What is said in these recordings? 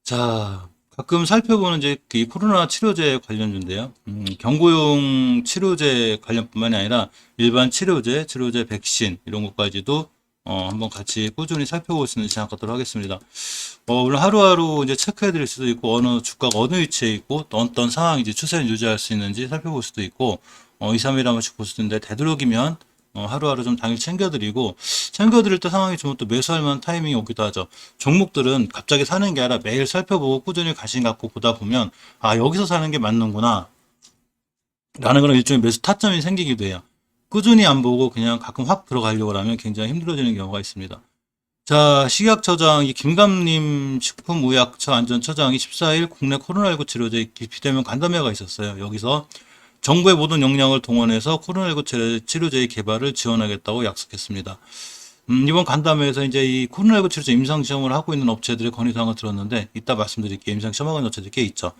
자, 가끔 살펴보는 이제 이 코로나 치료제 관련주인데요. 경구용 치료제 관련뿐만이 아니라 일반 치료제 백신 이런 것까지도 한번 같이 꾸준히 살펴볼 수 있는 시간 갖도록 하겠습니다. 물론 하루하루 이제 체크해 드릴 수도 있고 어느 주가가 어느 위치에 있고 또 어떤 상황인지 추세를 유지할 수 있는지 살펴볼 수도 있고 2, 3일에 한 번씩 볼 수도 있는데 되도록이면 하루하루 좀 당일 챙겨드릴 때 상황이 좋으면 또 매수할 만한 타이밍이 오기도 하죠. 종목들은 갑자기 사는 게 아니라 매일 살펴보고 꾸준히 관심 갖고 보다 보면 아 여기서 사는 게 맞는구나 라는 그런 일종의 매수 타점이 생기기도 해요. 꾸준히 안 보고 그냥 가끔 확 들어가려고 하면 굉장히 힘들어지는 경우가 있습니다. 자, 식약처장 이 김감림 식품의약처 안전처장이 14일 국내 코로나19 치료제 비대면 간담회가 있었어요. 여기서 정부의 모든 역량을 동원해서 코로나19 치료제의 개발을 지원하겠다고 약속했습니다. 이번 간담회에서 이제 이 코로나19 치료제 임상시험을 하고 있는 업체들의 건의사항을 들었는데, 이따 말씀드릴게요. 임상시험하고 있는 업체들이 꽤 있죠.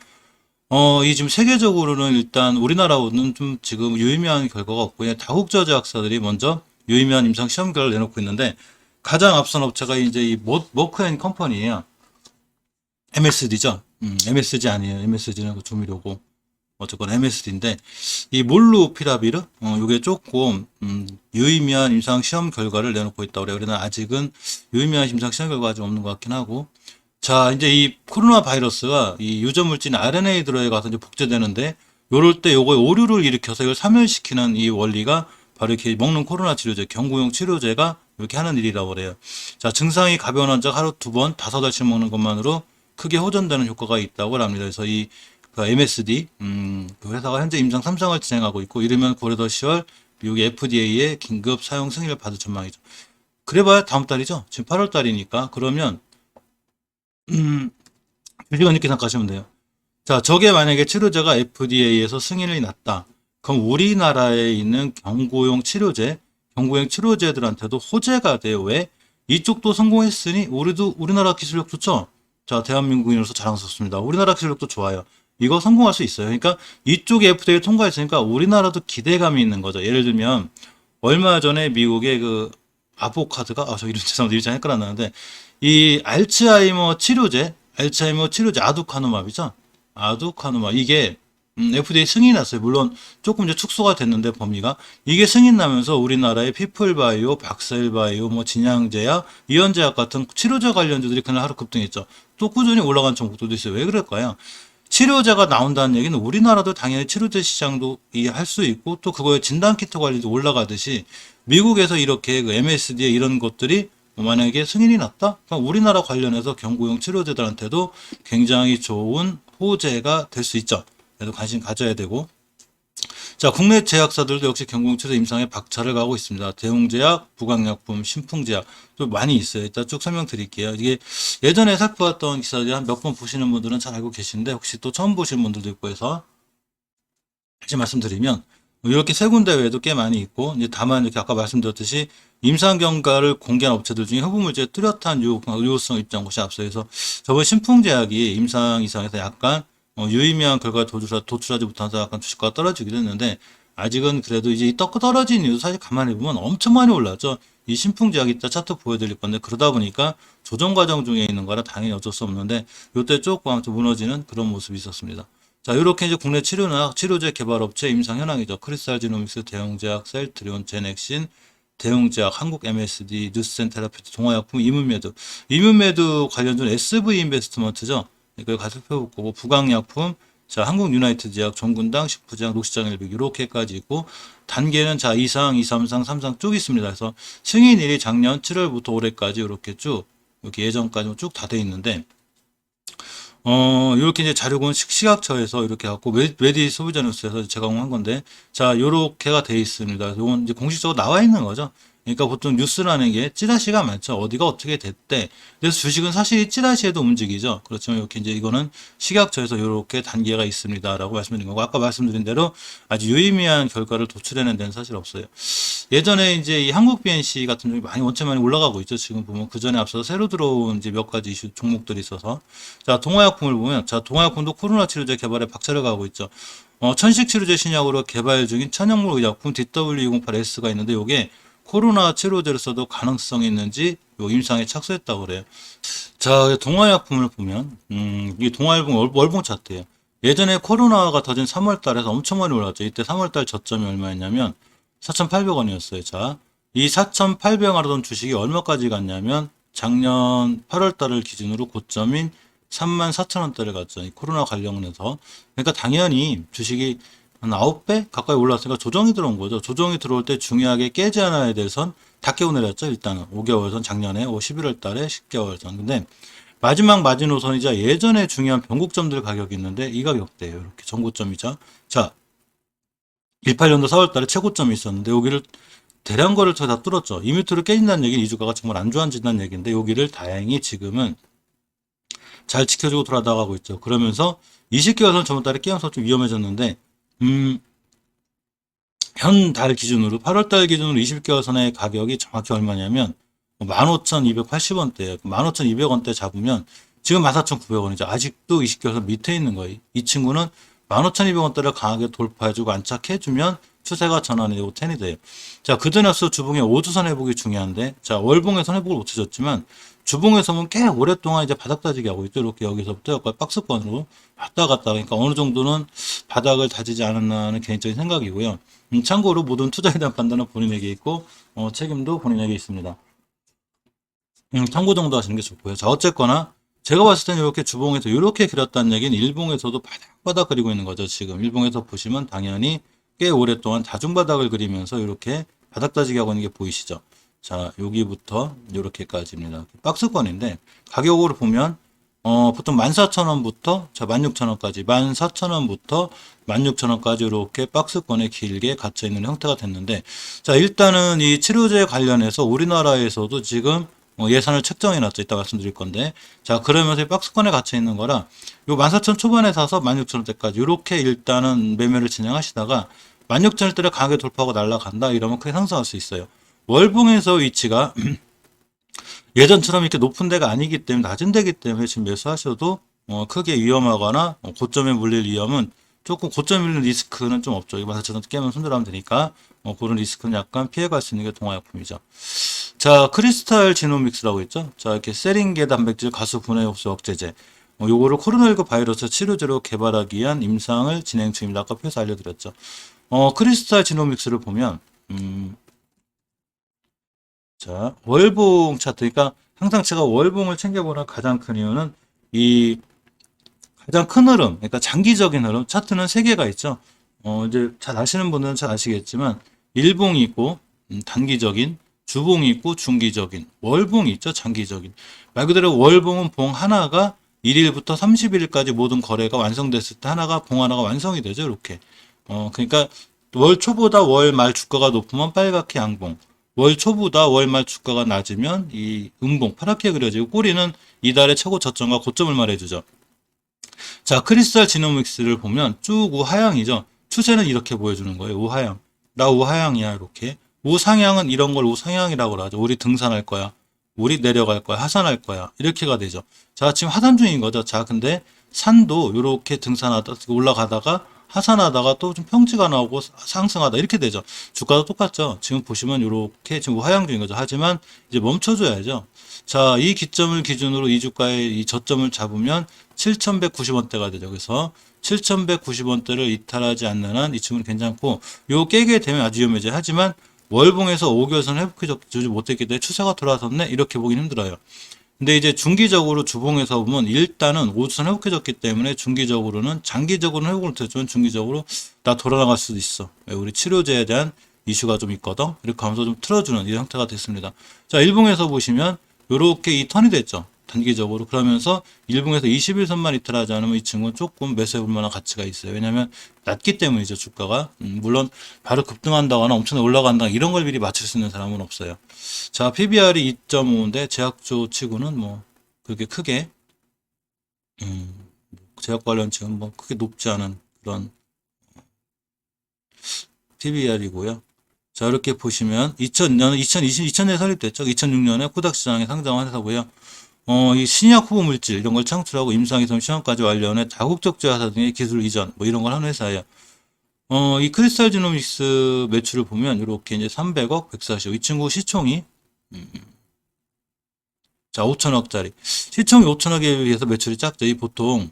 이 지금 세계적으로는 일단 우리나라로는 좀 지금 유의미한 결과가 없고, 그냥 다국적 제약사들이 먼저 유의미한 임상시험 결과를 내놓고 있는데, 가장 앞선 업체가 이제 이 머크앤 컴퍼니예요. MSD죠. MSG 아니에요. MSG는 그 조미료고. 어쨌건 MSD인데 이 몰루피라비르 이게 조금 유의미한 임상 시험 결과를 내놓고 있다고 그래요. 그러나 아직은 유의미한 임상 시험 결과가 아직 없는 것 같긴 하고 자 이제 이 코로나 바이러스가 이 유전 물질 RNA 들어가서 이제 복제되는데 요럴 때 요거에 오류를 일으켜서 이걸 사멸시키는 이 원리가 바로 이렇게 먹는 코로나 치료제 경구용 치료제가 이렇게 하는 일이라고 그래요. 자 증상이 가벼운 환자 하루 2번 5달씩 먹는 것만으로 크게 호전되는 효과가 있다고 합니다. 그래서 이 MSD 그 회사가 현재 임상 3상을 진행하고 있고 이르면 고래도 10월 미국 FDA의 긴급 사용 승인을 받을 전망이죠. 그래봐야 다음 달이죠. 지금 8월 달이니까 그러면 주시간 이렇게 생각하시면 돼요. 자, 저게 만약에 치료제가 FDA에서 승인이 났다. 그럼 우리나라에 있는 경구용 치료제들한테도 호재가 돼요. 왜? 이쪽도 성공했으니 우리나라 기술력 좋죠? 자, 대한민국인으로서 자랑스럽습니다. 우리나라 기술력도 좋아요. 이거 성공할 수 있어요. 그러니까 이쪽에 FDA 통과했으니까 우리나라도 기대감이 있는 거죠. 예를 들면 얼마 전에 미국의 그 아보카드가 저 이름 죄송합니다. 이름 잘 헷갈렸는데 이 알츠하이머 치료제 아두카누맙이죠. 아두카누맙 이게 FDA 승인이 났어요. 물론 조금 이제 축소가 됐는데 범위가 이게 승인 나면서 우리나라의 피플바이오, 박사일바이오, 뭐 진양제약, 이현제약 같은 치료제 관련주들이 그날 하루 급등했죠. 또 꾸준히 올라간 종목들도 있어요. 왜 그럴까요? 치료제가 나온다는 얘기는 우리나라도 당연히 치료제 시장도 할 수 있고 또 그거에 진단키트 관리도 올라가듯이 미국에서 이렇게 그 MSD에 이런 것들이 만약에 승인이 났다? 그럼 우리나라 관련해서 경구용 치료제들한테도 굉장히 좋은 호재가 될 수 있죠. 그래서 관심 가져야 되고. 자, 국내 제약사들도 역시 경구용 치료제 임상에 박차를 가고 있습니다. 대웅제약, 부강약품, 신풍제약 또 많이 있어요. 일단 쭉 설명드릴게요. 이게 예전에 살펴봤던 기사들이 한 몇 번 보시는 분들은 잘 알고 계신데 혹시 또 처음 보시는 분들도 있고 해서 다시 말씀드리면 이렇게 세 군데 외에도 꽤 많이 있고 이제 다만 이렇게 아까 말씀드렸듯이 임상 경과를 공개한 업체들 중에 흡음물질의 뚜렷한 유효성 입장 곳이 앞서서 저번 신풍제약이 임상 이상에서 약간 유의미한 결과를 도출하지 못해서 약간 주식가가 떨어지기도 했는데 아직은 그래도 이제 이 떨어진 이유 사실 가만히 보면 엄청 많이 올랐죠. 이 신풍제약이 이따 차트 보여드릴 건데 그러다 보니까 조정 과정 중에 있는 거라 당연히 어쩔 수 없는데 이때 조금 아무튼 무너지는 그런 모습이 있었습니다. 자, 이렇게 이제 국내 치료제 개발업체 임상 현황이죠. 크리스탈 지노믹스, 대웅제약, 셀트리온, 제넥신, 대웅제약, 한국 MSD, 뉴스센 테라피트, 동아약품, 이문메드 관련된 SV 인베스트먼트죠. 이걸 같이 살펴볼 거고, 부강약품, 자, 한국 유나이티드 제약, 종군당, 식푸제약, 녹시장 일백 이렇게까지 있고, 단계는 자, 2상, 2, 3상, 3상 쭉 있습니다. 그래서 승인일이 작년 7월부터 올해까지 이렇게 쭉, 이렇게 예전까지 쭉 다 돼 있는데, 이렇게 이제 자료군 식약처에서 이렇게 갖고 메디 소비자 뉴스에서 제공한 건데, 자, 요렇게가 돼 있습니다. 요건 이제 공식적으로 나와 있는 거죠. 그러니까 보통 뉴스라는 게 찌라시가 많죠. 어디가 어떻게 됐대. 그래서 주식은 사실 찌라시에도 움직이죠. 그렇지만 이렇게 이제 이거는 식약처에서 이렇게 단계가 있습니다라고 말씀드린 거고, 아까 말씀드린 대로 아주 유의미한 결과를 도출해낸 데는 사실 없어요. 예전에 이제 이 한국 BNC 같은 종이 원체 많이 올라가고 있죠. 지금 보면 그 전에 앞서서 새로 들어온 이제 몇 가지 이슈 종목들이 있어서. 자, 동화약품을 보면, 자, 동화약품도 코로나 치료제 개발에 박차를 가고 있죠. 천식 치료제 신약으로 개발 중인 천연물 의약품 DW208S가 있는데, 요게 코로나 치료제로서도 가능성이 있는지 요 임상에 착수했다고 그래요. 자, 동화약품을 보면, 이 동화약품 월봉 차트예요. 예전에 코로나가 터진 3월 달에서 엄청 많이 올랐죠. 이때 3월 달 저점이 얼마였냐면 4,800원이었어요. 자, 이 4,800원 하던 주식이 얼마까지 갔냐면 작년 8월 달을 기준으로 고점인 34,000원대를 갔죠. 이 코로나 관련해서. 그러니까 당연히 주식이 한 9배 가까이 올랐으니까 조정이 들어온 거죠. 조정이 들어올 때 중요하게 깨지 않아야 될 선 다 깨고 내렸죠. 일단은 5개월선 작년에 11월 달에 10개월선. 근데 마지막 마지노선이자 예전에 중요한 변곡점들 가격이 있는데 이 가격대예요. 이렇게 전고점이자. 자, 18년도 4월 달에 최고점이 있었는데 여기를 대량 거래를 다 뚫었죠. 이 밑으로 깨진다는 얘기는 이 주가가 정말 안 좋아진다는 얘기인데 여기를 다행히 지금은 잘 지켜주고 돌아나가고 있죠. 그러면서 20개월선 저번 달에 깨면서 좀 위험해졌는데 현 달 기준으로 8월 달 기준으로 20개월 선의 가격이 정확히 얼마냐면 15,280원대예요. 15,200원대 잡으면 지금 14,900원이죠. 아직도 20개월 선 밑에 있는 거예요. 이 친구는 15,200원대를 강하게 돌파해주고 안착해주면 추세가 전환이 되고 텐이 돼요. 자, 그드나스 주봉의 5주선 회복이 중요한데, 자, 월봉에선 회복을 못 해줬지만, 주봉에서는 꽤 오랫동안 이제 바닥 다지기 하고 있죠. 이렇게 여기서부터 여기까지 박스권으로 왔다 갔다. 그러니까 어느 정도는 바닥을 다지지 않았나 하는 개인적인 생각이고요. 참고로 모든 투자에 대한 판단은 본인에게 있고, 책임도 본인에게 있습니다. 참고 정도 하시는 게 좋고요. 자, 어쨌거나, 제가 봤을 때는 이렇게 주봉에서 이렇게 그렸다는 얘기는 일봉에서도 바닥바닥 그리고 있는 거죠. 지금 일봉에서 보시면 당연히 꽤 오랫동안 다중바닥을 그리면서 이렇게 바닥 다지기 하고 있는 게 보이시죠? 자, 여기부터 이렇게까지입니다. 박스권인데 가격으로 보면 보통 14,000원부터 자 16,000원까지 14,000원부터 16,000원까지 이렇게 박스권에 길게 갇혀 있는 형태가 됐는데 자 일단은 이 치료제 관련해서 우리나라에서도 지금 예산을 책정해 놨죠. 이따 말씀드릴 건데 자 그러면서 이 박스권에 갇혀 있는 거라 요 14,000 초반에 사서 16,000원대까지 이렇게 일단은 매매를 진행하시다가 16,000원대를 강하게 돌파하고 날아간다 이러면 크게 상승할 수 있어요. 월봉에서 위치가 예전처럼 이렇게 높은 데가 아니기 때문에 낮은 데기 때문에 지금 매수하셔도 크게 위험하거나 고점에 물릴 위험은 조금 고점에 물리는 리스크는 좀 없죠. 이거 14,000원 깨면 손절하면 되니까 그런 리스크는 약간 피해갈 수 있는 게 동화약품이죠. 자, 크리스탈 지노믹스라고 있죠. 자, 이렇게 세링계 단백질 가수 분해 흡수 억제제. 요거를 코로나19 바이러스 치료제로 개발하기 위한 임상을 진행 중입니다. 아까 표에서 알려드렸죠. 크리스탈 지노믹스를 보면, 자, 월봉 차트. 그러니까 항상 제가 월봉을 챙겨보는 가장 큰 이유는 이 가장 큰 흐름, 그러니까 장기적인 흐름, 차트는 세 개가 있죠. 이제 잘 아시는 분들은 잘 아시겠지만, 일봉이 있고, 단기적인, 주봉이 있고, 중기적인, 월봉이 있죠, 장기적인. 말 그대로 월봉은 봉 하나가 1일부터 31일까지 모든 거래가 완성됐을 때 하나가, 봉 하나가 완성이 되죠, 이렇게. 그러니까 월 초보다 월 말 주가가 높으면 빨갛게 양봉, 월 초보다 월 말 주가가 낮으면 이 음봉, 파랗게 그려지고, 꼬리는 이달의 최고 저점과 고점을 말해주죠. 자, 크리스탈 지노믹스를 보면 쭉 우하향이죠. 추세는 이렇게 보여주는 거예요. 우하향. 나 우하향이야. 이렇게. 우상향은 이런 걸 우상향이라고 하죠. 우리 등산할 거야. 우리 내려갈 거야. 하산할 거야. 이렇게가 되죠. 자, 지금 하산 중인 거죠. 자, 근데 산도 이렇게 등산하다, 올라가다가 하산하다가 또 좀 평지가 나오고 상승하다 이렇게 되죠. 주가도 똑같죠. 지금 보시면 이렇게 지금 우하향 중인 거죠. 하지만 이제 멈춰줘야죠. 자, 이 기점을 기준으로 이 주가의 이 저점을 잡으면 7,190원대가 되죠. 그래서 7,190원대를 이탈하지 않는 한 이 친구는 괜찮고 요 깨게 되면 아주 위험해져요. 하지만 월봉에서 5개월선 회복해주지 못했기 때문에 추세가 돌아섰네 이렇게 보긴 힘들어요. 근데 이제 중기적으로 주봉에서 보면 일단은 5주선 회복해졌기 때문에 중기적으로는 장기적으로는 회복을 못했지만 중기적으로 나 돌아나갈 수도 있어. 우리 치료제에 대한 이슈가 좀 있거든. 이렇게 하면서 좀 틀어주는 이 형태가 됐습니다. 자, 일봉에서 보시면 요렇게 이 턴이 됐죠. 단기적으로. 그러면서 일봉에서 21선만 이탈하지 않으면 이 친구는 조금 매수해 볼 만한 가치가 있어요. 왜냐하면 낮기 때문이죠, 주가가. 물론 바로 급등한다거나 엄청나게 올라간다 이런 걸 미리 맞출 수 있는 사람은 없어요. 자, PBR이 2.5인데 제약주 치고는 뭐 그렇게 크게 제약 관련 지금 뭐 크게 높지 않은 그런 PBR이고요. 자, 이렇게 보시면 2000년 2020년에 설립됐죠. 2006년에 코닥 시장에 상장한 회사고요. 이 신약 후보 물질 이런 걸 창출하고 임상위성 시험까지 완료해 다국적 제화사 등의 기술 이전 뭐 이런 걸 하는 회사예요. 이 크리스탈 지노믹스 매출을 보면 이렇게 이제 300억, 140억 이 친구 시총이 자, 5천억짜리. 시총이 5천억에 비해서 매출이 작죠. 이 보통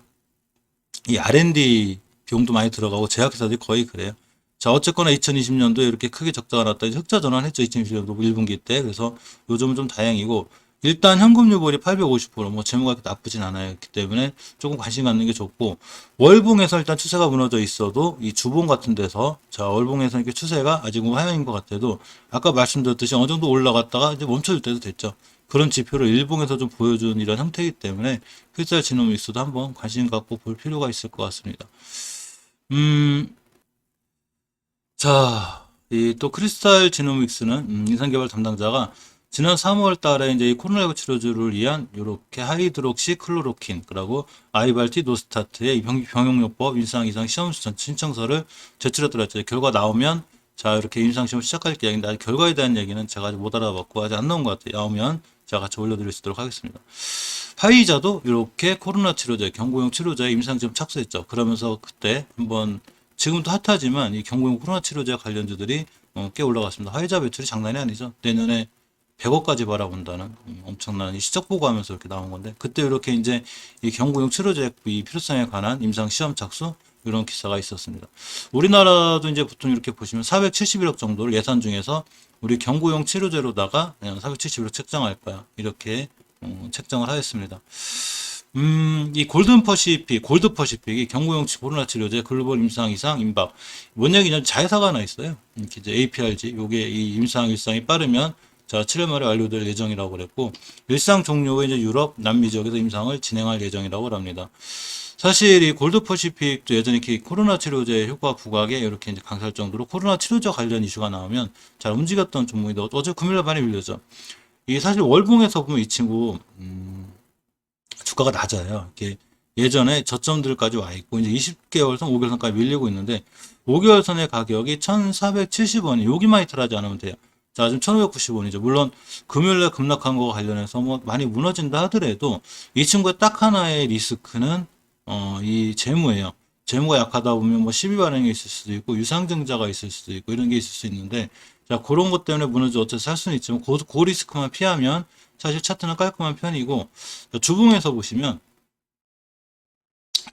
이 R&D 비용도 많이 들어가고 제약회사들이 거의 그래요. 자, 어쨌거나 2020년도에 이렇게 크게 적자가 났다. 이제 흑자 전환했죠. 2020년도 1분기 때. 그래서 요즘은 좀 다행이고, 일단 현금유보율이 850%, 뭐 재무가 그렇게 나쁘진 않아요. 그렇기 때문에 조금 관심 갖는 게 좋고, 월봉에서 일단 추세가 무너져 있어도 이 주봉 같은 데서, 자, 월봉에서 이렇게 추세가 아직은 하향인 것 같아도, 아까 말씀드렸듯이 어느 정도 올라갔다가 이제 멈춰질 때도 됐죠. 그런 지표를 일봉에서 좀 보여준 이런 형태이기 때문에 크리스탈 지노믹스도 한번 관심 갖고 볼 필요가 있을 것 같습니다. 자, 이 또 크리스탈 지노믹스는 인상개발 담당자가 지난 3월 달에 이제 이 코로나19 치료주를 위한 이렇게 하이드록시 클로로킨 그리고 아이발티 노스타트의 병용요법 임상 이상 시험 신청서를 제출했더랬죠. 결과 나오면 자 이렇게 임상 시험 시작할 계획인데 아직 결과에 대한 얘기는 제가 아직 못 알아봤고 아직 안 나온 것 같아요. 나오면 제가 같이 올려드릴 수 있도록 하겠습니다. 화이자도 이렇게 코로나 치료제, 경구용 치료제에 임상 시험 착수했죠. 그러면서 그때 한번 지금도 핫하지만 이 경구용 코로나 치료제 관련주들이 꽤 올라갔습니다. 화이자 매출이 장난이 아니죠. 내년에 100억까지 바라본다는 엄청난 시적 보고하면서 이렇게 나온 건데 그때 이렇게 이제 이 경구용 치료제 이 필요성에 관한 임상 시험 착수 이런 기사가 있었습니다. 우리나라도 이제 보통 이렇게 보시면 471억 정도를 예산 중에서 우리 경구용 치료제로다가 그냥 471억 책정할 거야 이렇게 책정을 하였습니다. 이 골드 퍼시픽이 경구용 코로나 치료제 글로벌 임상 이상 임박. 뭔 얘기냐면 자회사가 하나 있어요. 이렇게 이제 APRG. 요게 이 임상 일상이 빠르면 자, 7월 말에 완료될 예정이라고 그랬고, 일상 종료 후에 이제 유럽, 남미 지역에서 임상을 진행할 예정이라고 합니다. 사실 이 골드 퍼시픽도 예전에 이렇게 코로나 치료제 효과 부각에 이렇게 이제 강사할 정도로 코로나 치료제 관련 이슈가 나오면 잘 움직였던 종목인데 어제 금요일에 많이 밀렸죠. 이 사실 월봉에서 보면 이 친구, 주가가 낮아요. 이렇게 예전에 저점들까지 와 있고 이제 20개월선, 5개월선까지 밀리고 있는데 5개월선의 가격이 1,470원이 여기만 이탈하지 않으면 돼요. 자, 지금 1,590원이죠. 물론 금요일에 급락한 거와 관련해서 뭐 많이 무너진다 하더라도 이 친구의 딱 하나의 리스크는 이 재무예요. 재무가 약하다 보면 뭐 시비 반응이 있을 수도 있고 유상증자가 있을 수도 있고 이런 게 있을 수 있는데 자, 그런 것 때문에 무너져 어째서 살 수는 있지만 그 리스크만 피하면 사실 차트는 깔끔한 편이고 주봉에서 보시면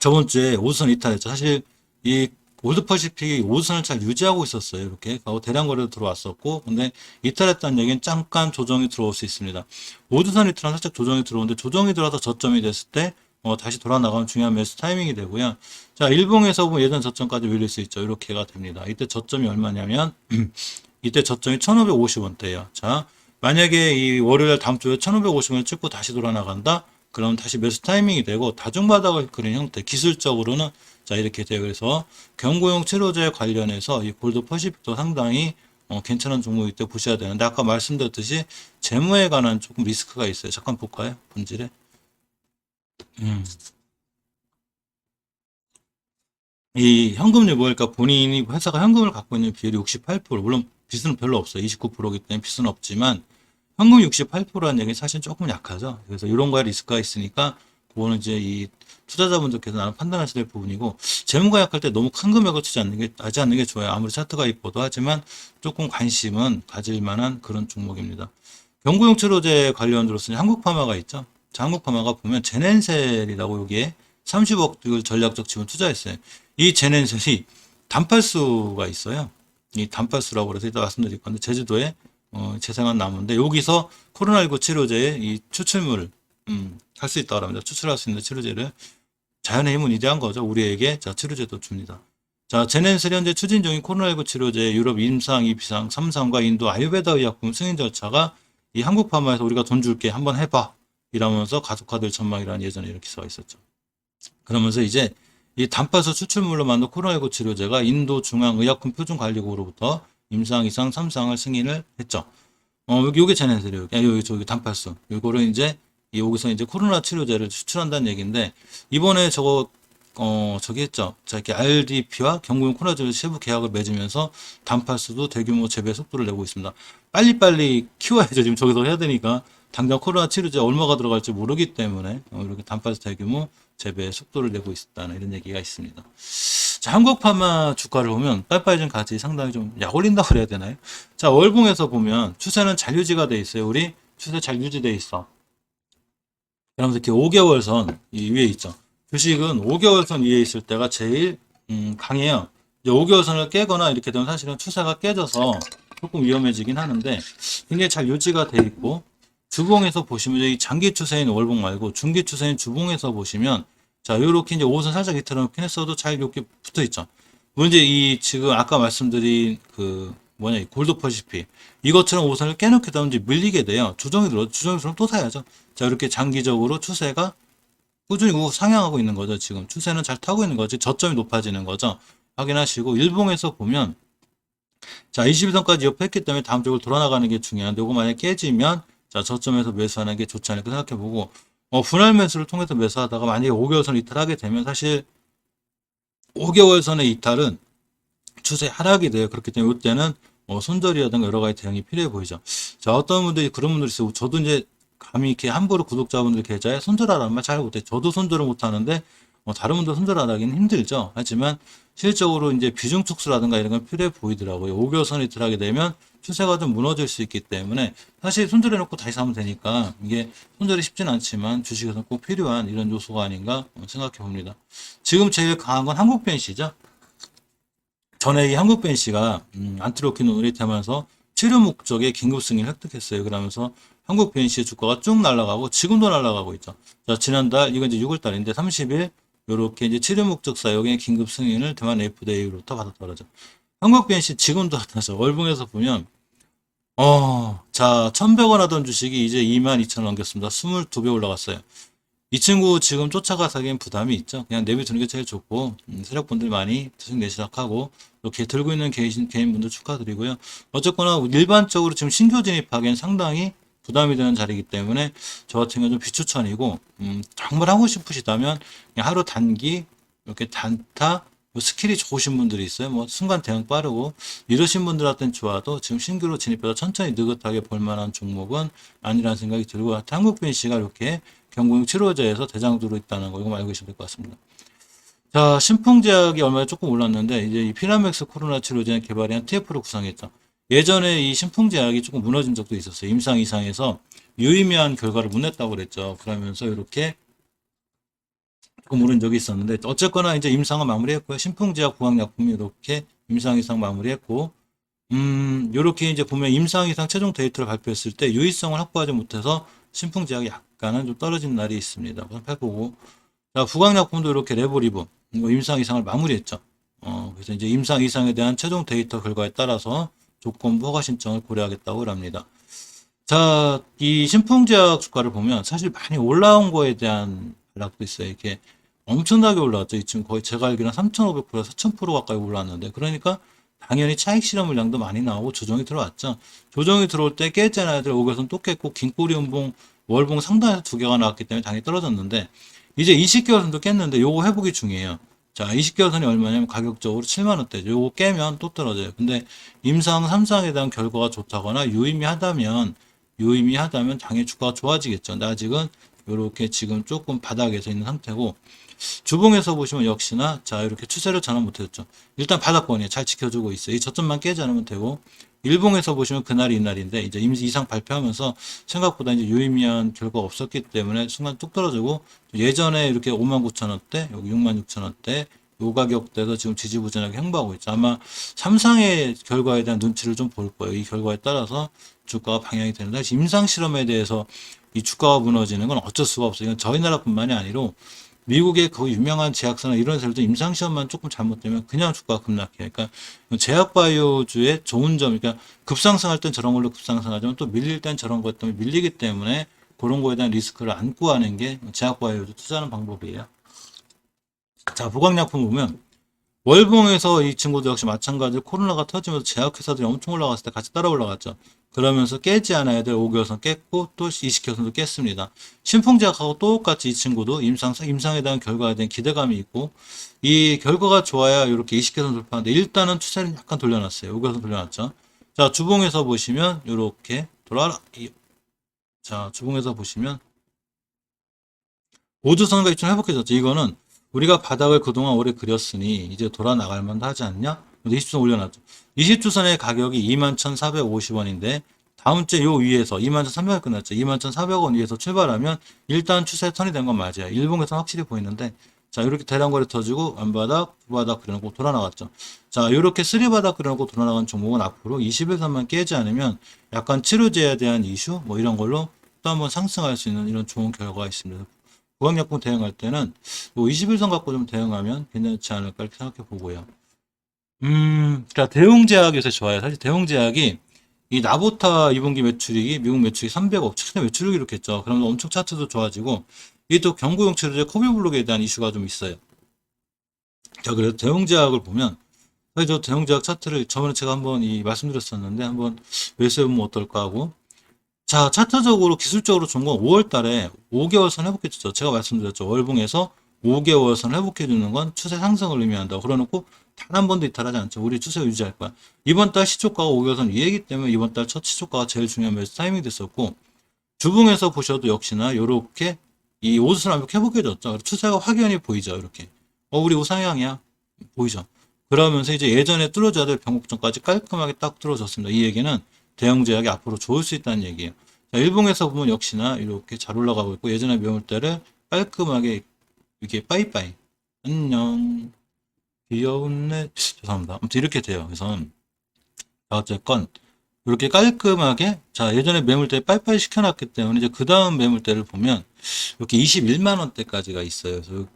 저번 주에 5선 이탈했죠. 사실 이 올드퍼시픽이 5선을 잘 유지하고 있었어요. 이렇게 하고 대량 거래도 들어왔었고 근데 이탈했다는 얘기는 잠깐 조정이 들어올 수 있습니다. 5선 이탈은 살짝 조정이 들어오는데 조정이 들어와서 저점이 됐을 때 다시 돌아 나가면 중요한 매수 타이밍이 되고요. 자, 일봉에서 보면 예전 저점까지 밀릴 수 있죠. 이렇게가 됩니다. 이때 저점이 얼마냐면 이때 저점이 1,550원대예요. 자, 만약에 이 월요일 다음 주에 1,550원 찍고 다시 돌아 나간다? 그럼 다시 매수 타이밍이 되고 다중바닥을 그린 형태 기술적으로는 자 이렇게 돼요. 그래서 경구용 치료제 관련해서 이 골드 퍼시픽도 상당히 괜찮은 종목일 때 보셔야 되는데 아까 말씀드렸듯이 재무에 관한 조금 리스크가 있어요. 잠깐 볼까요? 본질에. 이 현금 유보, 그러니까 본인이 회사가 현금을 갖고 있는 비율이 68%, 물론 빚은 별로 없어요. 29%이기 때문에 빚은 없지만 현금 68%라는 얘기는 사실 조금 약하죠. 그래서 이런 거에 리스크가 있으니까 그거는 이제 이 투자자분들께서 나는 판단하셔야 될 부분이고 재무가 약할 때 너무 큰 금액을 치지 않는 게 하지 않는 게 좋아요. 아무리 차트가 이뻐도 하지만 조금 관심은 가질 만한 그런 종목입니다. 경구용 치료제 관련으로서는 한국파마가 있죠. 자, 한국파마가 보면 제넨셀이라고 여기에 30억을 전략적 지분 투자했어요. 이 제넨셀이 단팔수가 있어요. 이 단팔수라고 그래서 이따 말씀드릴 건데 제주도에 재생한 나무인데 여기서 코로나19 치료제의 이 추출물을 할 수 있다고 합니다. 추출할 수 있는 치료제를 자연의 힘은 위대한 거죠. 우리에게 자 치료제도 줍니다. 자, 제넨셀 현재 추진 중인 코로나19 치료제 유럽 임상, 2상, 3상과 인도 아유베다 의약품 승인 절차가 이 한국 파마에서 우리가 돈 줄게 한번 해봐 이러면서 가속화될 전망이라는 예전에 이렇게 기사가 있었죠. 그러면서 이제 이 단파수 추출물로 만든 코로나19 치료제가 인도 중앙의약품 표준관리국으로부터 임상, 2상, 3상을 승인을 했죠. 요게 제넨셀이에요. 여기 저기 단파수. 요거를 이제 여기서 이제 코로나 치료제를 추출한다는 얘기인데 이번에 저기 했죠. 자, 이렇게 RDP와 경구용 코로나 치료제 세부 계약을 맺으면서 단파수도 대규모 재배 속도를 내고 있습니다. 빨리빨리 키워야죠. 지금 저기서 해야 되니까 당장 코로나 치료제 얼마가 들어갈지 모르기 때문에 이렇게 단파수 대규모 재배 속도를 내고 있다는 이런 얘기가 있습니다. 자, 한국파마 주가를 보면 빨빨진 가치 상당히 좀 약 올린다고 그래야 되나요? 자, 월봉에서 보면 추세는 잘 유지가 돼 있어요. 우리 추세 잘 유지돼 있어. 그러면서 이렇게 5개월 선 이 위에 있죠. 주식은 5개월 선 위에 있을 때가 제일 강해요. 이제 5개월 선을 깨거나 이렇게 되면 사실은 추세가 깨져서 조금 위험해지긴 하는데 굉장히 잘 유지가 돼 있고 주봉에서 보시면 이 장기 추세인 월봉 말고 중기 추세인 주봉에서 보시면 자 요렇게 이제 5선 살짝 이틀어 놓긴 했어도 잘 이렇게 붙어 있죠. 문제 이 지금 아까 말씀드린 그 뭐냐 이 골드퍼시피 이것처럼 5선을 깨놓게 되면 이제 밀리게 돼요. 주정이 들어 주정이 들어면 또 사야죠. 자 이렇게 장기적으로 추세가 꾸준히 상향하고 있는 거죠. 지금 추세는 잘 타고 있는 거지. 저점이 높아지는 거죠. 확인하시고 일봉에서 보면 자 22선까지 옆했기 때문에 다음 쪽으로 돌아나가는 게 중요한데 이거 만약에 깨지면 자 저점에서 매수하는 게 좋지 않을까 생각해보고 분할 매수를 통해서 매수하다가 만약에 5개월선 이탈하게 되면 사실 5개월선의 이탈은 추세 하락이 돼요. 그렇기 때문에 이때는 손절이라든가 여러 가지 대응이 필요해 보이죠. 자 어떤 분들이 그런 분들이 있어요. 저도 이제 감히 이렇게 함부로 구독자분들 계좌에 손절하라는 말 잘 못해. 저도 손절을 못하는데 다른 분들 손절하기는 힘들죠. 하지만 실적으로 이제 비중 축소라든가 이런 건 필요해 보이더라고요. 5개월선 이탈하게 되면 추세가 좀 무너질 수 있기 때문에 사실 손절해놓고 다시 사면 되니까 이게 손절이 쉽진 않지만 주식에서 꼭 필요한 이런 요소가 아닌가 생각해 봅니다. 지금 제일 강한 건 한국변시죠. 전에 이 한국변시가 안티로킨 노리하면서 치료 목적의 긴급 승인을 획득했어요. 그러면서 한국변시 주가가 쭉 날아가고 지금도 날아가고 있죠. 자, 지난달 이건 이제 6월달인데 30일 요렇게 이제 치료 목적 사용의 긴급 승인을 대만 FDA로부터 받았더라죠. 한국변시 지금도 하죠. 월봉에서 보면 자 1,100원 하던 주식이 이제 22,000원 넘겼습니다. 22배 올라갔어요. 이 친구 지금 쫓아가서 하기엔 부담이 있죠. 그냥 내비두는 게 제일 좋고 세력분들 많이 수익 내시 작하고 이렇게 들고 있는 개인분들 축하드리고요. 어쨌거나 일반적으로 지금 신규 진입하기엔 상당히 부담이 되는 자리이기 때문에 저 같은 경우는 좀 비추천이고 정말 하고 싶으시다면 그냥 하루 단기 이렇게 단타 뭐 스킬이 좋으신 분들이 있어요. 뭐 순간 대응 빠르고 이러신 분들한테는 좋아도 지금 신규로 진입해서 천천히 느긋하게 볼만한 종목은 아니라는 생각이 들고 한국변시가 이렇게 경구용 치료제에서 대장주로 있다는 거 이거 알고 계시면 될 것 같습니다. 자, 신풍제약이 얼마 조금 올랐는데 이제 이 피라맥스 코로나 치료제 개발이 한 TF를 구성했죠. 예전에 이 신풍제약이 조금 무너진 적도 있었어요. 임상 이상에서 유의미한 결과를 못 냈다고 그랬죠. 그러면서 이렇게 조금 오른 적이 있었는데 어쨌거나 이제 임상은 마무리했고요. 신풍제약 구강약품이 이렇게 임상 이상 마무리했고 요렇게 이제 보면 임상 이상 최종 데이터를 발표했을 때 유의성을 확보하지 못해서 신풍제약이 약간은 좀 떨어진 날이 있습니다. 살펴보고 자, 구강약품도 이렇게 레보리브 임상 이상을 마무리했죠. 그래서 이제 임상 이상에 대한 최종 데이터 결과에 따라서 조건부 허가 신청을 고려하겠다고 합니다. 자, 이 신풍제약 주가를 보면 사실 많이 올라온 거에 대한 연락도 있어요. 이렇게 엄청나게 올라왔죠. 지금 거의 제가 알기로는 3,500%, 4,000% 가까이 올랐는데 그러니까 당연히 차익 실현 물량도 많이 나오고 조정이 들어왔죠. 조정이 들어올 때 깼잖아요. 애들 5개선 또 깼고 긴꼬리 연봉 월봉 상단에서 두 개가 나왔기 때문에 당연히 떨어졌는데 이제 20개월선도 깼는데 요거 회복이 중요해요. 자, 20개월선이 얼마냐면 가격적으로 7만 원대죠. 요거 깨면 또 떨어져요. 근데 임상 3상에 대한 결과가 좋다거나 유의미하다면 당연히 주가가 좋아지겠죠. 근데 아직은 요렇게 지금 조금 바닥에서 있는 상태고 주봉에서 보시면 역시나 자 이렇게 추세를 전환 못했죠. 일단 바닥권이에요. 잘 지켜주고 있어요. 이 저점만 깨지 않으면 되고 일봉에서 보시면 그날이 이날인데 이제 임시 이상 발표하면서 생각보다 이제 유의미한 결과가 없었기 때문에 순간 뚝 떨어지고 예전에 이렇게 59,000원대 여기 66,000원대 요 가격대에서 지금 지지부진하게 행보하고 있죠. 아마 삼상의 결과에 대한 눈치를 좀 볼 거예요. 이 결과에 따라서 주가가 방향이 되는데 임상 실험에 대해서 이 주가가 무너지는 건 어쩔 수가 없어요. 이건 저희 나라뿐만이 아니로 미국의 거의 유명한 제약사나 이런 회사들도 임상시험만 조금 잘못되면 그냥 주가가 급락해요. 그러니까 제약바이오주의 좋은 점, 그러니까 급상승할 땐 저런 걸로 급상승하지만 또 밀릴 땐 저런 것 때문에 밀리기 때문에 그런 거에 대한 리스크를 안고 하는 게 제약바이오주 투자하는 방법이에요. 자, 보강약품 보면 월봉에서 이 친구도 역시 마찬가지로 코로나가 터지면서 제약회사들이 엄청 올라갔을 때 같이 따라 올라갔죠. 그러면서 깨지 않아야 될 5개월선 깼고 또 20개월선도 깼습니다. 신풍제약하고 똑같이 이 친구도 임상에 대한 결과에 대한 기대감이 있고 이 결과가 좋아야 이렇게 20개월선 돌파하는데 일단은 추세를 약간 돌려놨어요. 5개월선 돌려놨죠. 자, 주봉에서 보시면 이렇게 돌아라. 자, 주봉에서 보시면 보조선과 좀 회복해졌죠. 이거는 우리가 바닥을 그동안 오래 그렸으니 이제 돌아 나갈 만도 하지 않냐? 20주선 올려놨죠. 20주선의 가격이 21,450원인데 다음 주 요 위에서 21,300원 끝났죠. 21,400원 위에서 출발하면 일단 추세 턴이 된 건 맞아요. 일봉에서 확실히 보이는데 자, 이렇게 대량거래 터지고 안바닥, 두바닥 그려놓고 돌아 나갔죠. 자, 이렇게 쓰리바닥 그려놓고 돌아 나간 종목은 앞으로 21선만 깨지 않으면 약간 치료제에 대한 이슈 뭐 이런 걸로 또 한번 상승할 수 있는 이런 좋은 결과가 있습니다. 부강약품 대응할 때는 뭐 21선 갖고 좀 대응하면 괜찮지 않을까 이렇게 생각해 보고요. 자, 대웅제약이 요새 좋아요. 사실 대웅제약이 이 나보타 2분기 매출이익이 미국 매출이 300억, 최근에 매출을 기록했죠. 그러면 엄청 차트도 좋아지고 이게 또 경구용 치료제 코비블록에 대한 이슈가 좀 있어요. 자, 그래서 대웅제약을 보면 사실 저 대웅제약 차트를 저번에 제가 한번 말씀드렸었는데 한번 매수해보면 어떨까 하고 자, 차트적으로 기술적으로 좋은 건 5월 달에 5개월선 회복해주죠. 제가 말씀드렸죠. 월봉에서 5개월선 회복해주는 건 추세 상승을 의미한다고. 그러놓고 단 한 번도 이탈하지 않죠. 우리 추세 유지할 거야. 이번 달 시초가가 5개월선 위이기 때문에 이번 달 첫 시초가가 제일 중요한 매수 타이밍이 됐었고 주봉에서 보셔도 역시나 이렇게 이 오수선 한번 회복해줬죠. 추세가 확연히 보이죠. 이렇게. 우리 우상향이야. 보이죠. 그러면서 이제 예전에 뚫어줘야 될 변곡점까지 깔끔하게 딱 뚫어줬습니다. 이 얘기는 대형제약이 앞으로 좋을 수 있다는 얘기예요. 자, 일봉에서 보면 역시나 이렇게 잘 올라가고 있고 예전에 매물대를 깔끔하게 이렇게 빠이빠이 안녕 귀여운네 죄송합니다. 아무튼 이렇게 돼요. 그래서 어쨌건 이렇게 깔끔하게 자 예전에 매물대 빠이빠이 시켜놨기 때문에 이제 그 다음 매물대를 보면 이렇게 21만 원대까지가 있어요. 그래서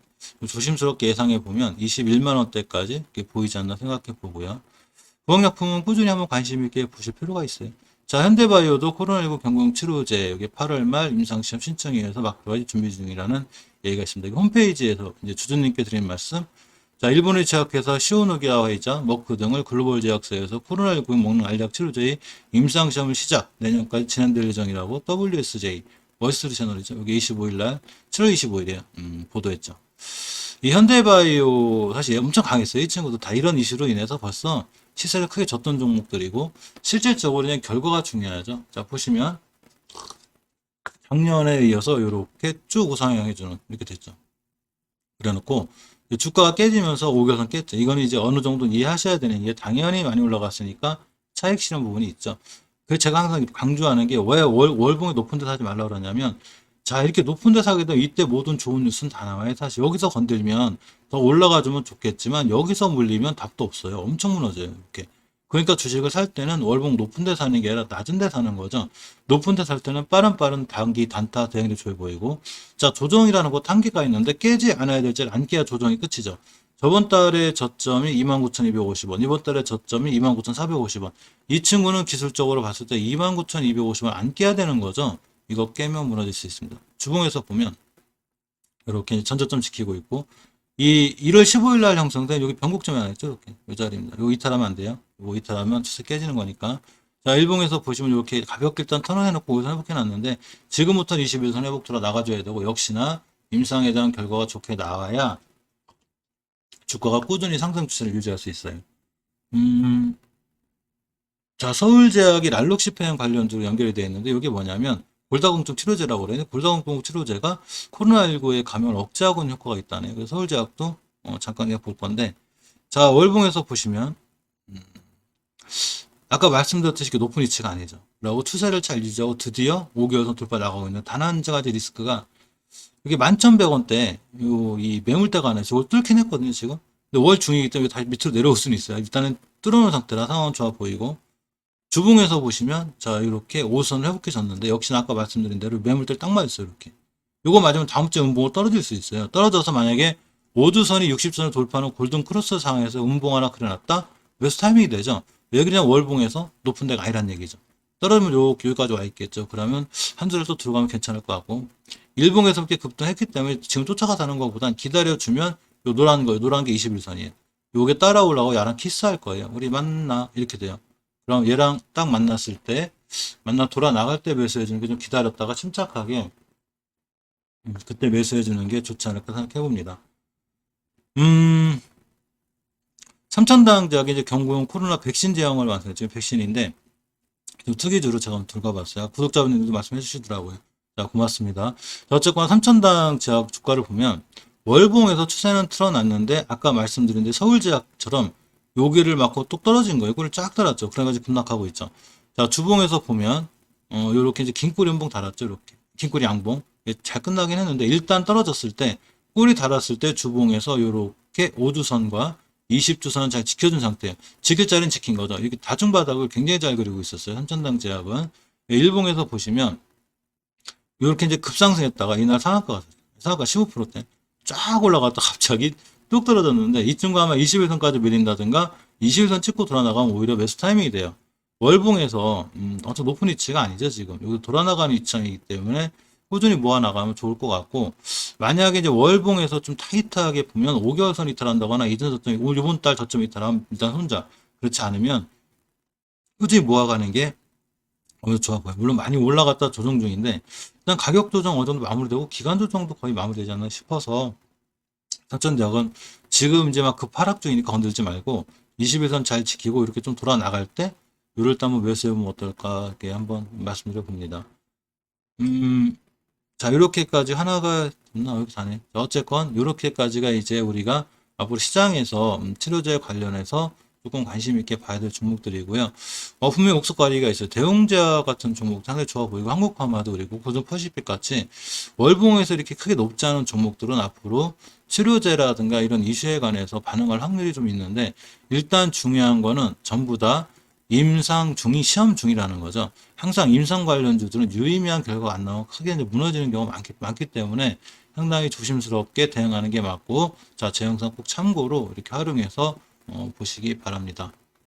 조심스럽게 예상해 보면 21만 원대까지 이렇게 보이지 않나 생각해 보고요. 부항약품은 꾸준히 한번 관심 있게 보실 필요가 있어요. 자, 현대바이오도 코로나19 경구용 치료제 여기 8월 말 임상시험 신청에 의해서 막바지 준비 중이라는 얘기가 있습니다. 홈페이지에서 이제 주주님께 드린 말씀. 자, 일본의 제약회사 시오노기와 회자, 머크 등을 글로벌 제약사에서 코로나19 먹는 알약 치료제의 임상시험을 시작 내년까지 진행될 예정이라고 WSJ 월스트리트 채널이죠. 여기 25일 날 7월 25일에 보도했죠. 이 현대바이오 사실 엄청 강했어요. 이 친구도 다 이런 이슈로 인해서 벌써 시세를 크게 졌던 종목들이고 실질적으로는 결과가 중요하죠. 자 보시면 작년에 이어서 이렇게 쭉 우상향해주는 이렇게 됐죠. 그래놓고 주가가 깨지면서 5개선 깼죠. 이거는 이제 어느 정도 이해하셔야 되는 게 당연히 많이 올라갔으니까 차익 실현 부분이 있죠. 그래서 제가 항상 강조하는 게 왜 월봉이 높은 데 사지 말라고 그러냐면 자 이렇게 높은 데 사게 되면 이때 모든 좋은 뉴스는 다 나와요. 사실 여기서 건들면 더 올라가주면 좋겠지만 여기서 물리면 답도 없어요. 엄청 무너져요. 이렇게. 그러니까 주식을 살 때는 월봉 높은 데 사는 게 아니라 낮은 데 사는 거죠. 높은 데 살 때는 빠른 단기 단타 대응이 좋아 보이고 자 조정이라는 거 단기가 있는데 깨지 않아야 될 때를 안 깨야 조정이 끝이죠. 저번 달에 저점이 29,250원, 이번 달에 저점이 29,450원. 이 친구는 기술적으로 봤을 때 29,250원 안 깨야 되는 거죠. 이거 깨면 무너질 수 있습니다. 주봉에서 보면 이렇게 전저점 지키고 있고 이 1월 15일 날 형성된 여기 변곡점이 하나 있죠. 이렇게 이 자리입니다. 이거 이탈하면 안 돼요. 이거 이탈하면 추세 깨지는 거니까. 자, 일봉에서 보시면 이렇게 가볍게 일단 턴해놓고 여기서 회복해놨는데 지금부터는 21선 회복 들어 나가줘야 되고 역시나 임상에 대한 결과가 좋게 나와야 주가가 꾸준히 상승 추세를 유지할 수 있어요. 자, 서울제약이 랄록시펜 관련주로 연결이 되어 있는데 이게 뭐냐면 골다공증 치료제라고 그래요. 골다공증 치료제가 코로나19의 감염을 억제하고 있는 효과가 있다네요. 그래서 서울제약도 잠깐 내가 볼 건데 자, 월봉에서 보시면 아까 말씀드렸듯이 높은 위치가 아니죠. 라고 추세를 잘 유지하고 드디어 5개월선 돌파 나가고 있는 단 한 가지 리스크가 이게 11,100원대 이 매물대가 안에 저걸 뚫긴 했거든요 지금. 근데 월 중이기 때문에 다시 밑으로 내려올 수는 있어요. 일단은 뚫어놓은 상태라 상황은 좋아 보이고 주봉에서 보시면 자 이렇게 5선을 회복해줬는데 역시나 아까 말씀드린 대로 매물대를 딱 맞았어요. 이렇게 요거 맞으면 다음 주에 음봉으로 떨어질 수 있어요. 떨어져서 만약에 모두선이 60선을 돌파하는 골든 크로스 상황에서 음봉 하나 그려놨다 매수 타이밍이 되죠. 왜 그냥 월봉에서 높은 데가 아니란 얘기죠. 떨어지면 요 여기까지 와 있겠죠. 그러면 한 줄에 또 들어가면 괜찮을 것 같고 일봉에서 이렇게 급등했기 때문에 지금 쫓아가서 하는 것보단 기다려주면 요 노란 거예요. 노란 게 21선이에요. 요게 따라 올라오고 야랑 키스할 거예요. 우리 만나 이렇게 돼요. 그럼 얘랑 딱 만났을 때 돌아 나갈 때 매수해주는 게 좀 기다렸다가 침착하게 그때 매수해주는 게 좋지 않을까 생각해 봅니다. 삼천당제약이 이제 경구용 코로나 백신 제형을 완성했죠. 백신인데 특이주로 제가 한번 들어가 봤어요. 구독자분들도 말씀해 주시더라고요. 자, 고맙습니다. 자, 어쨌거나 삼천당 제약 주가를 보면 월봉에서 추세는 틀어놨는데 아까 말씀드린 데 서울제약처럼 여기를 맞고 뚝 떨어진 거예요. 이걸 쫙 떨었죠. 그래가지고 급락하고 있죠. 자, 주봉에서 보면 요렇게 이제 긴꼬리 연봉 달았죠. 이렇게. 긴꼬리 양봉. 잘 끝나긴 했는데, 일단 떨어졌을 때, 꼬리 달았을 때 주봉에서 요렇게 5주선과 20주선은 잘 지켜준 상태예요. 지킬 자리는 지킨 거죠. 이렇게 다중바닥을 굉장히 잘 그리고 있었어요. 현천당 제약은. 일봉에서 보시면, 요렇게 이제 급상승했다가 이날 상한가가 15%대 쫙 올라갔다 갑자기 뚝 떨어졌는데 이쯤 가면 21선까지 밀린다든가 21선 찍고 돌아 나가면 오히려 매수 타이밍이 돼요. 월봉에서 엄청 높은 위치가 아니죠 지금. 여기 돌아 나가는 위치이기 때문에 꾸준히 모아 나가면 좋을 것 같고, 만약에 이제 월봉에서 좀 타이트하게 보면 5개월선 이탈한다거나 이전 저점 이번 달 저점 이탈하면 일단 혼자, 그렇지 않으면 꾸준히 모아가는 게 오늘 좋아 보여요. 물론 많이 올라갔다 조정 중인데, 일단 가격 조정 어느 정도 마무리되고 기간 조정도 거의 마무리되지 않나 싶어서, 작전대학은 지금 이제 막 급하락 중이니까 건들지 말고 21선 잘 지키고 이렇게 좀 돌아 나갈 때 요럴 때 한번 매수해보면 어떨까 이렇게 한번 말씀드려 봅니다. 자, 이렇게까지 하나가 있나 여기 다네. 어쨌건 이렇게까지가 이제 우리가 앞으로 시장에서 치료제 관련해서 조금 관심 있게 봐야 될 종목들이고요. 분명히 옥석 관리가 있어요. 대웅제약 같은 종목 상당히 좋아 보이고, 한국파마도 그리고 고전 퍼시픽 같이 월봉에서 이렇게 크게 높지 않은 종목들은 앞으로 치료제라든가 이런 이슈에 관해서 반응할 확률이 좀 있는데, 일단 중요한 거는 전부 다 임상 중이 시험 중이라는 거죠. 항상 임상 관련주들은 유의미한 결과가 안 나오고 크게 이제 무너지는 경우가 많기 때문에 상당히 조심스럽게 대응하는 게 맞고, 자, 제 영상 꼭 참고로 이렇게 활용해서 보시기 바랍니다.